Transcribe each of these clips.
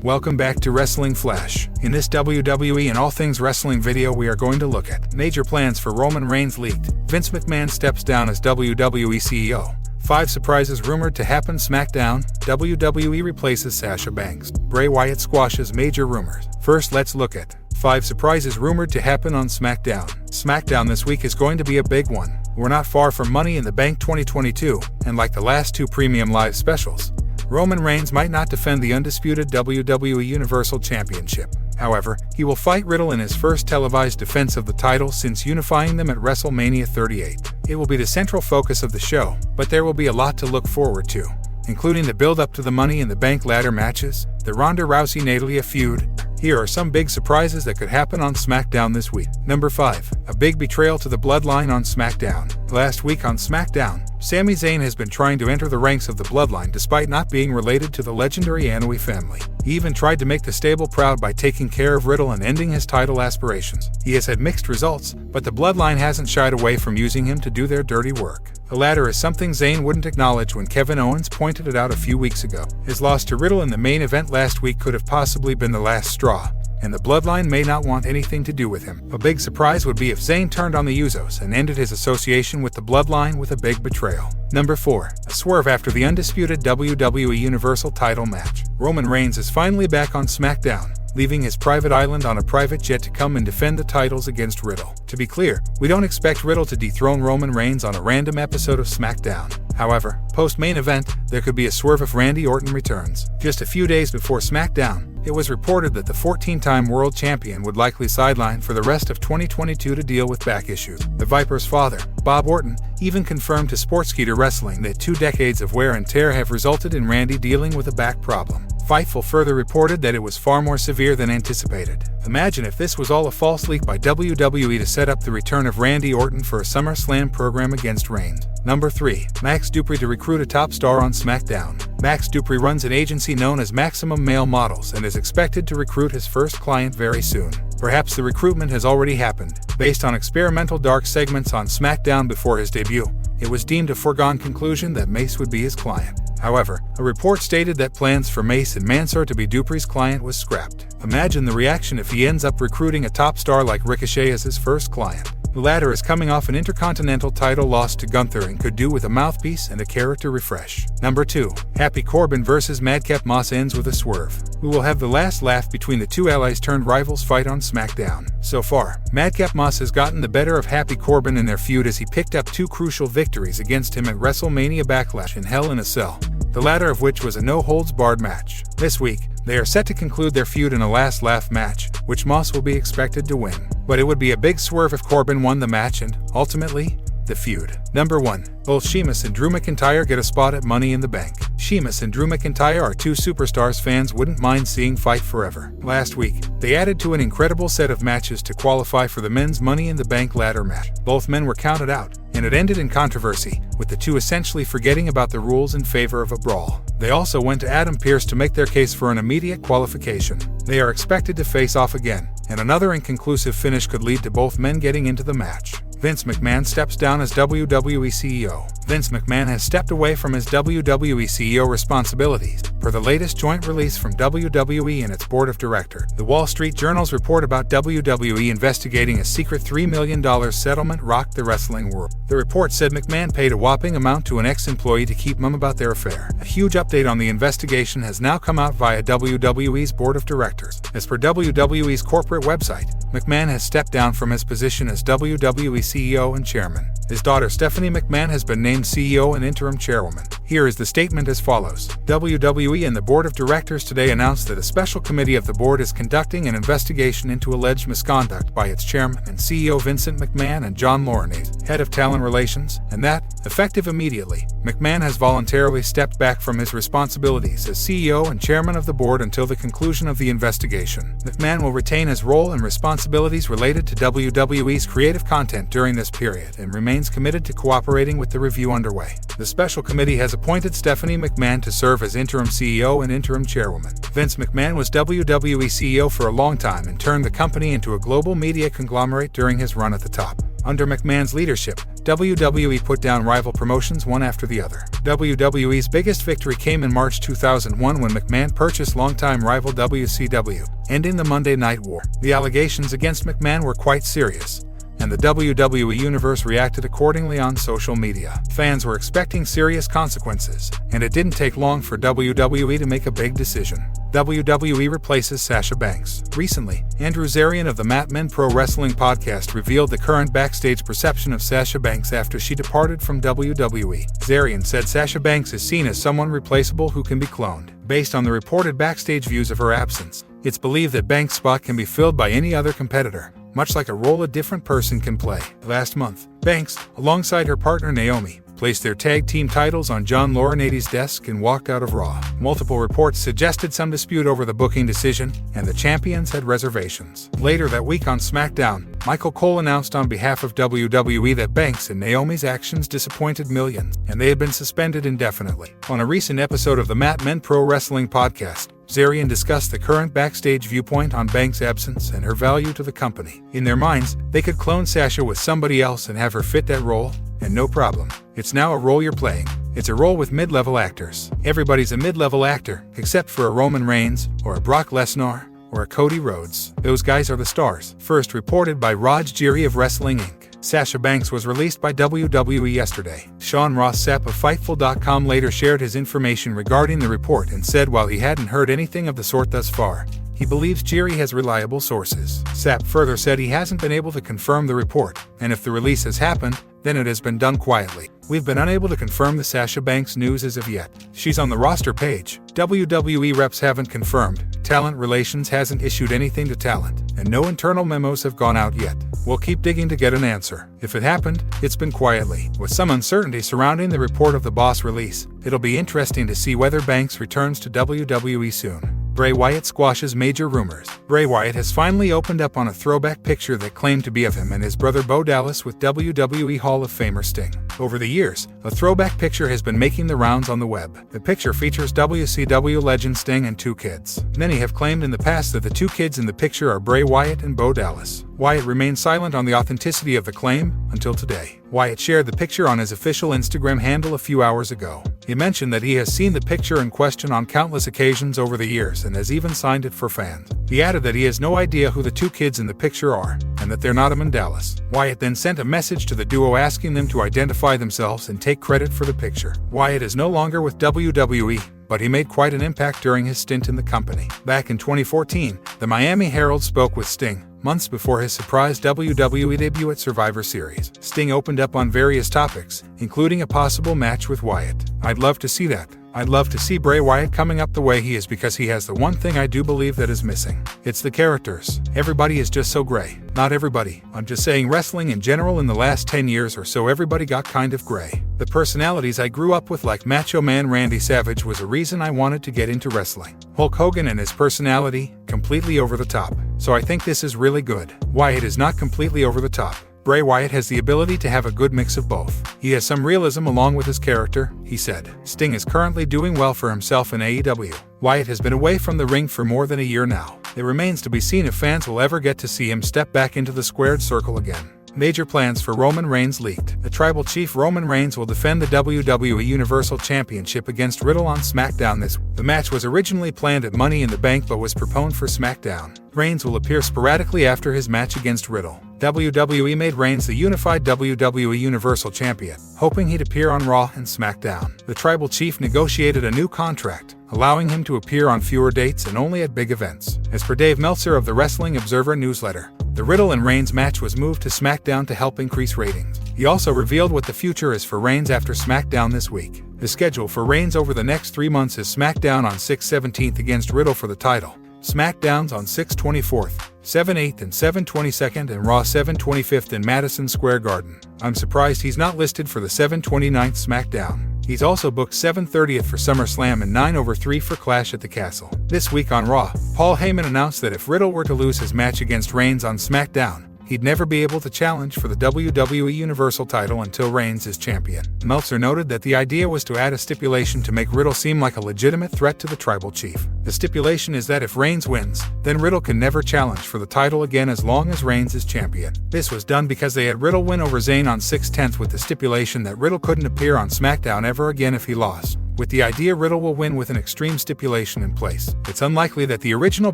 Welcome back to Wrestling Flash. In this WWE and all things wrestling video, we are going to look at major plans for Roman Reigns leaked, Vince McMahon steps down as WWE CEO, 5 surprises rumored to happen SmackDown, WWE replaces Sasha Banks, Bray Wyatt squashes major rumors. First, let's look at 5 surprises rumored to happen on SmackDown. SmackDown this week is going to be a big one. We're not far from Money in the Bank 2022, and like the last 2 premium live specials, Roman Reigns might not defend the undisputed WWE Universal Championship. However, he will fight Riddle in his first televised defense of the title since unifying them at WrestleMania 38. It will be the central focus of the show, but there will be a lot to look forward to, including the build-up to the Money in the Bank ladder matches, the Ronda Rousey-Natalya feud. Here are some big surprises that could happen on SmackDown this week. Number 5. A big betrayal to the bloodline on SmackDown. Last week on SmackDown, Sami Zayn has been trying to enter the ranks of the bloodline despite not being related to the legendary Anoa'i family. He even tried to make the stable proud by taking care of Riddle and ending his title aspirations. He has had mixed results, but the bloodline hasn't shied away from using him to do their dirty work. The latter is something Zayn wouldn't acknowledge when Kevin Owens pointed it out a few weeks ago. His loss to Riddle in the main event last week could have possibly been the last straw, and the bloodline may not want anything to do with him. A big surprise would be if Zayn turned on the Usos and ended his association with the bloodline with a big betrayal. Number 4. A swerve after the undisputed WWE Universal title match. Roman Reigns is finally back on SmackDown, leaving his private island on a private jet to come and defend the titles against Riddle. To be clear, we don't expect Riddle to dethrone Roman Reigns on a random episode of SmackDown. However, post-main event, there could be a swerve if Randy Orton returns. Just a few days before SmackDown, it was reported that the 14-time world champion would likely sideline for the rest of 2022 to deal with back issues. The Viper's father, Bob Orton, even confirmed to Sportskeeda Wrestling that 2 decades of wear and tear have resulted in Randy dealing with a back problem. Fightful further reported that it was far more severe than anticipated. Imagine if this was all a false leak by WWE to set up the return of Randy Orton for a SummerSlam program against Reigns. Number 3. Max Dupree to recruit a top star on SmackDown. Max Dupree runs an agency known as Maximum Male Models and is expected to recruit his first client very soon. Perhaps the recruitment has already happened. Based on experimental dark segments on SmackDown before his debut, it was deemed a foregone conclusion that Mace would be his client. However, a report stated that plans for Mace and Mansoor to be Dupree's client was scrapped. Imagine the reaction if he ends up recruiting a top star like Ricochet as his first client. The latter is coming off an Intercontinental title loss to Gunther and could do with a mouthpiece and a character refresh. Number 2. Happy Corbin vs. Madcap Moss ends with a swerve. We will have the last laugh between the 2 allies turned rivals fight on SmackDown. So far, Madcap Moss has gotten the better of Happy Corbin in their feud as he picked up 2 crucial victories against him at WrestleMania Backlash and Hell in a Cell, the latter of which was a no-holds-barred match. This week, they are set to conclude their feud in a last laugh match, which Moss will be expected to win. But it would be a big swerve if Corbin won the match and, ultimately, the feud. Number 1. Both Sheamus and Drew McIntyre get a spot at Money in the Bank. Sheamus and Drew McIntyre are 2 superstars fans wouldn't mind seeing fight forever. Last week, they added to an incredible set of matches to qualify for the men's Money in the Bank ladder match. Both men were counted out, and it ended in controversy, with the 2 essentially forgetting about the rules in favor of a brawl. They also went to Adam Pearce to make their case for an immediate qualification. They are expected to face off again, and another inconclusive finish could lead to both men getting into the match. Vince McMahon steps down as WWE CEO. Vince McMahon has stepped away from his WWE CEO responsibilities, per the latest joint release from WWE and its board of directors. The Wall Street Journal's report about WWE investigating a secret $3 million settlement rocked the wrestling world. The report said McMahon paid a whopping amount to an ex-employee to keep mum about their affair. A huge update on the investigation has now come out via WWE's board of directors. As per WWE's corporate website, McMahon has stepped down from his position as WWE CEO and chairman. His daughter Stephanie McMahon has been named CEO and interim chairwoman. Here is the statement as follows. WWE and the board of directors today announced that a special committee of the board is conducting an investigation into alleged misconduct by its chairman and CEO Vincent McMahon and John Laurinaitis, head of talent relations, and that, effective immediately, McMahon has voluntarily stepped back from his responsibilities as CEO and chairman of the board until the conclusion of the investigation. McMahon will retain his role and responsibilities related to WWE's creative content during this period and remains committed to cooperating with the review underway. The special committee has appointed Stephanie McMahon to serve as interim CEO and interim chairwoman. Vince McMahon was WWE CEO for a long time and turned the company into a global media conglomerate during his run at the top. Under McMahon's leadership, WWE put down rival promotions one after the other. WWE's biggest victory came in March 2001 when McMahon purchased longtime rival WCW, ending the Monday Night War. The allegations against McMahon were quite serious, and the WWE Universe reacted accordingly on social media. Fans were expecting serious consequences, and it didn't take long for WWE to make a big decision. WWE replaces Sasha Banks. Recently, Andrew Zarian of the McMahon Pro Wrestling podcast revealed the current backstage perception of Sasha Banks after she departed from WWE. Zarian said Sasha Banks is seen as someone replaceable who can be cloned. Based on the reported backstage views of her absence, it's believed that Banks' spot can be filled by any other competitor, much like a role a different person can play. Last month, Banks, alongside her partner Naomi, placed their tag team titles on John Laurinaitis' desk and walked out of Raw. Multiple reports suggested some dispute over the booking decision, and the champions had reservations. Later that week on SmackDown, Michael Cole announced on behalf of WWE that Banks and Naomi's actions disappointed millions, and they had been suspended indefinitely. On a recent episode of the McMahon Pro Wrestling podcast, Zarian discussed the current backstage viewpoint on Banks' absence and her value to the company. In their minds, they could clone Sasha with somebody else and have her fit that role, and no problem. It's now a role you're playing. It's a role with mid-level actors. Everybody's a mid-level actor, except for a Roman Reigns, or a Brock Lesnar, or a Cody Rhodes. Those guys are the stars. First reported by Raj Giri of Wrestling Inc. Sasha Banks was released by WWE yesterday. Sean Ross Sapp of Fightful.com later shared his information regarding the report and said while he hadn't heard anything of the sort thus far, he believes Giri has reliable sources. Sapp further said he hasn't been able to confirm the report, and if the release has happened, then it has been done quietly. We've been unable to confirm the Sasha Banks news as of yet. She's on the roster page. WWE reps haven't confirmed. Talent Relations hasn't issued anything to talent, and no internal memos have gone out yet. We'll keep digging to get an answer. If it happened, it's been quietly. With some uncertainty surrounding the report of the Boss release, it'll be interesting to see whether Banks returns to WWE soon. Bray Wyatt squashes major rumors. Bray Wyatt has finally opened up on a throwback picture that claimed to be of him and his brother Bo Dallas with WWE Hall of Famer Sting. Over the years, a throwback picture has been making the rounds on the web. The picture features WCW legend Sting and two kids. Many have claimed in the past that the two kids in the picture are Bray Wyatt and Bo Dallas. Wyatt remained silent on the authenticity of the claim until today. Wyatt shared the picture on his official Instagram handle a few hours ago. He mentioned that he has seen the picture in question on countless occasions over the years and has even signed it for fans. He added that he has no idea who the two kids in the picture are, and that they're not him and Dallas. Wyatt then sent a message to the duo asking them to identify themselves and take credit for the picture. Wyatt is no longer with WWE, but he made quite an impact during his stint in the company. Back in 2014, the Miami Herald spoke with Sting, months before his surprise WWE debut at Survivor Series. Sting opened up on various topics, including a possible match with Wyatt. "I'd love to see that. I'd love to see Bray Wyatt coming up the way he is because he has the one thing I do believe that is missing. It's the characters. Everybody is just so gray. Not everybody. I'm just saying wrestling in general in the last 10 years or so everybody got kind of gray. The personalities I grew up with like Macho Man Randy Savage was a reason I wanted to get into wrestling. Hulk Hogan and his personality, completely over the top. So I think this is really good. Wyatt is not completely over the top. Bray Wyatt has the ability to have a good mix of both. He has some realism along with his character," he said. Sting is currently doing well for himself in AEW. Wyatt has been away from the ring for more than a year now. It remains to be seen if fans will ever get to see him step back into the squared circle again. Major plans for Roman Reigns leaked. The Tribal Chief Roman Reigns will defend the WWE Universal Championship against Riddle on SmackDown this week. The match was originally planned at Money in the Bank but was postponed for SmackDown. Reigns will appear sporadically after his match against Riddle. WWE made Reigns the unified WWE Universal Champion, hoping he'd appear on Raw and SmackDown. The Tribal Chief negotiated a new contract, allowing him to appear on fewer dates and only at big events. As per Dave Meltzer of the Wrestling Observer newsletter, the Riddle and Reigns match was moved to SmackDown to help increase ratings. He also revealed what the future is for Reigns after SmackDown this week. The schedule for Reigns over the next 3 months is SmackDown on 6/17 against Riddle for the title, SmackDowns on 6/24, 7/8 and 7/22 and Raw 7/25 in Madison Square Garden. I'm surprised he's not listed for the 7/29 SmackDown. He's also booked 7/30 for SummerSlam and 9/3 for Clash at the Castle. This week on Raw, Paul Heyman announced that if Riddle were to lose his match against Reigns on SmackDown, he'd never be able to challenge for the WWE Universal title until Reigns is champion. Meltzer noted that the idea was to add a stipulation to make Riddle seem like a legitimate threat to the tribal chief. The stipulation is that if Reigns wins, then Riddle can never challenge for the title again as long as Reigns is champion. This was done because they had Riddle win over Zayn on 6/10 with the stipulation that Riddle couldn't appear on SmackDown ever again if he lost. With the idea Riddle will win with an extreme stipulation in place, it's unlikely that the original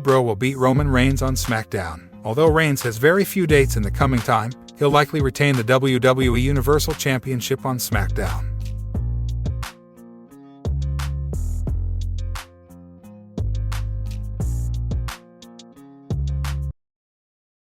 Bro will beat Roman Reigns on SmackDown. Although Reigns has very few dates in the coming time, he'll likely retain the WWE Universal Championship on SmackDown.